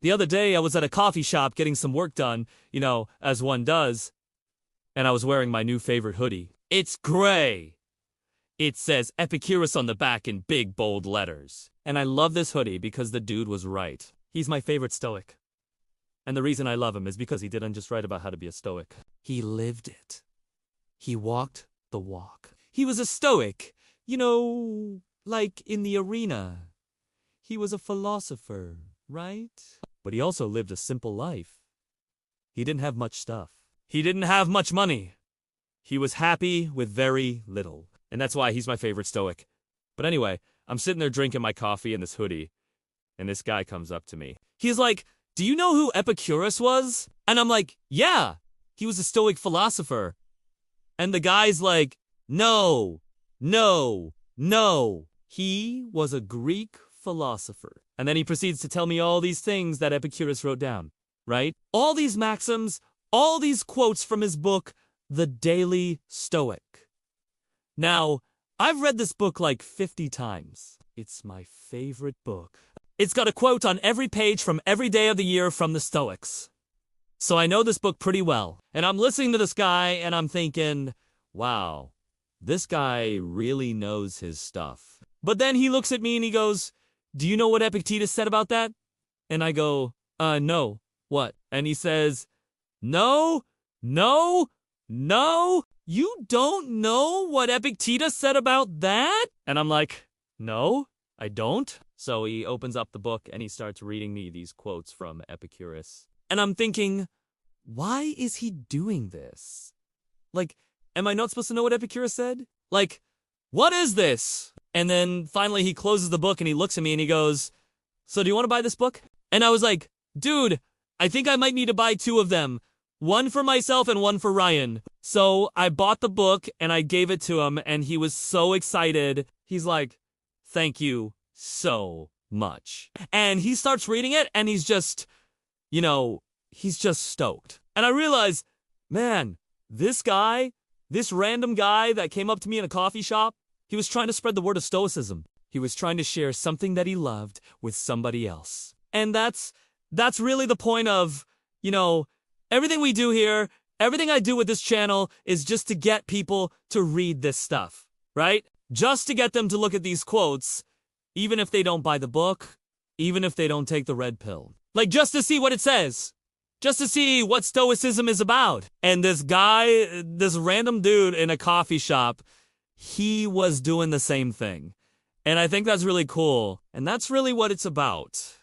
The other day, I was at a coffee shop getting some work done, as one does, and I was wearing my new favorite hoodie. It's gray. It says Epictetus on the back in big, bold letters. And I love this hoodie because the dude was right. He's my favorite Stoic. And the reason I love him is because he didn't just write about how to be a Stoic. He lived it. He walked the walk. He was a Stoic, like in the arena. He was a philosopher, right? But he also lived a simple life. He didn't have much stuff. He didn't have much money. He was happy with very little. And that's why he's my favorite Stoic. But anyway, I'm sitting there drinking my coffee in this hoodie, and this guy comes up to me. He's like, "Do you know who Epictetus was?" And I'm like, "Yeah, he was a Stoic philosopher." And the guy's like, No. He was a Greek philosopher. And then he proceeds to tell me all these things that Epictetus wrote down, right? All these maxims, all these quotes from his book, The Daily Stoic. Now, I've read this book like 50 times. It's my favorite book. It's got a quote on every page from every day of the year from the Stoics. So I know this book pretty well. And I'm listening to this guy and I'm thinking, wow, this guy really knows his stuff. But then he looks at me and he goes, "Do you know what Epictetus said about that?" And I go, no. What? And he says, No, you don't know what Epictetus said about that? And I'm like, no, I don't. So he opens up the book and he starts reading me these quotes from Epictetus. And I'm thinking, why is he doing this? Like, am I not supposed to know what Epictetus said? Like, what is this? And then finally he closes the book and he looks at me and he goes, "So do you want to buy this book?" And I was like, dude, I think I might need to buy 2 of them. One for myself and one for Ryan. So I bought the book and I gave it to him and he was so excited. He's like, "Thank you so much." And he starts reading it and he's just stoked. And I realized, man, this random guy that came up to me in a coffee shop, he was trying to spread the word of Stoicism. He was trying to share something that he loved with somebody else. And that's really the point of, everything we do here, everything I do with this channel is just to get people to read this stuff, right? Just to get them to look at these quotes, even if they don't buy the book, even if they don't take the red pill. Like, just to see what it says. Just to see what Stoicism is about. And this guy, this random dude in a coffee shop, he was doing the same thing. And I think that's really cool. And that's really what it's about.